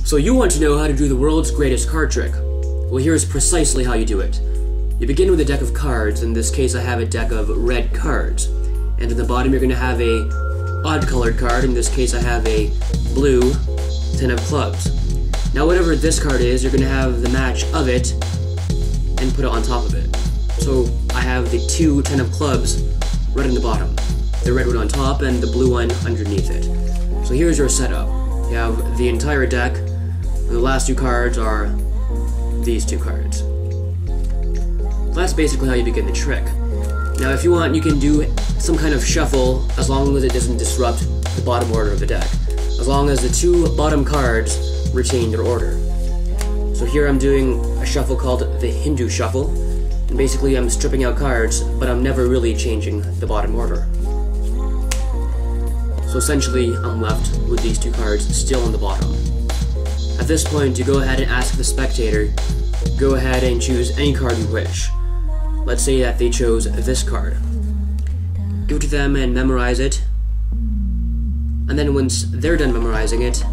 So you want to know how to do the world's greatest card trick. Well, here's precisely how you do it. You begin with a deck of cards. In this case, I have a deck of red cards. And at the bottom, you're going to have a odd-colored card. In this case, I have a blue 10 of clubs. Now, whatever this card is, you're going to have the match of it and put it on top of it. So I have the two 10 of clubs right on the bottom. The red one on top and the blue one underneath it. So here's your setup. You have the entire deck, and the last two cards are these two cards. That's basically how you begin the trick. Now if you want, you can do some kind of shuffle as long as it doesn't disrupt the bottom order of the deck. As long as the two bottom cards retain their order. So here I'm doing a shuffle called the Hindu Shuffle, and basically I'm stripping out cards, but I'm never really changing the bottom order. So essentially, I'm left with these two cards still on the bottom. At this point, you go ahead and ask the spectator, go ahead and choose any card you wish. Let's say that they chose this card. Give it to them and memorize it. And then once they're done memorizing it,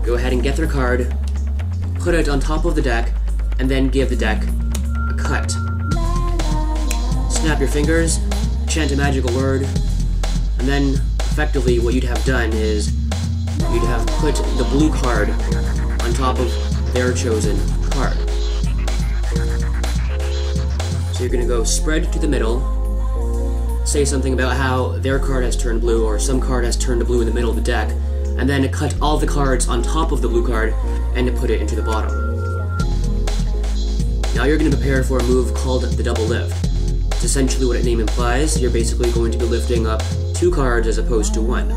go ahead and get their card, put it on top of the deck, and then give the deck a cut. Snap your fingers, chant a magical word, and then effectively what you'd have done is you'd have put the blue card on top of their chosen card. So you're going to go spread to the middle, say something about how their card has turned blue or some card has turned blue in the middle of the deck, and then cut all the cards on top of the blue card and put it into the bottom. Now you're going to prepare for a move called the double lift. It's essentially what its name implies. You're basically going to be lifting up two cards as opposed to one.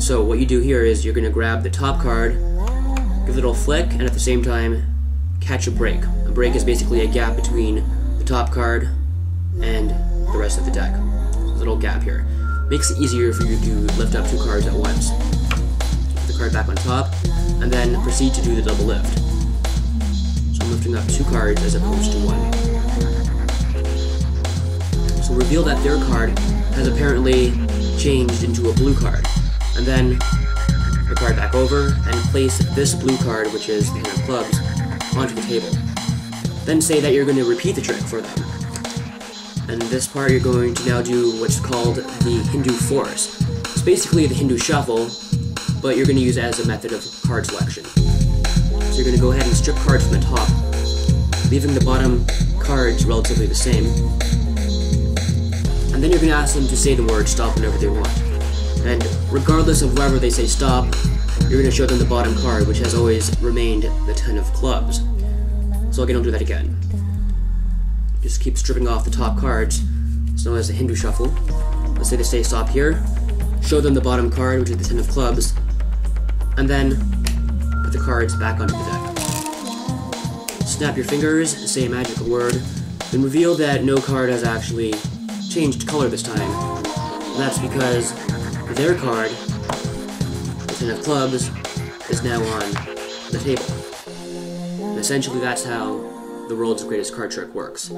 So what you do here is you're going to grab the top card, give it a little flick, and at the same time catch a break. A break is basically a gap between the top card and the rest of the deck. There's a little gap here. Makes it easier for you to lift up two cards at once. Put the card back on top, and then proceed to do the double lift. So I'm lifting up two cards as opposed to one. So reveal that their card has apparently changed into a blue card, and then the card back over and place this blue card, which is the 10 of clubs, onto the table. Then say that you're going to repeat the trick for them. And this part you're going to now do what's called the Hindu Force. It's basically the Hindu Shuffle, but you're going to use it as a method of card selection. So you're going to go ahead and strip cards from the top, leaving the bottom cards relatively the same. And then you're going to ask them to say the word stop whenever they want. And regardless of wherever they say stop, you're going to show them the bottom card, which has always remained the 10 of clubs. So again, I'll do that again. Just keep stripping off the top cards. It's known as the Hindu Shuffle. Let's say they say stop here. Show them the bottom card, which is the 10 of clubs. And then put the cards back onto the deck. Snap your fingers, say a magical word, then reveal that no card has actually changed color this time. And that's because their card, the 10 of clubs, is now on the table. And essentially that's how the world's greatest card trick works.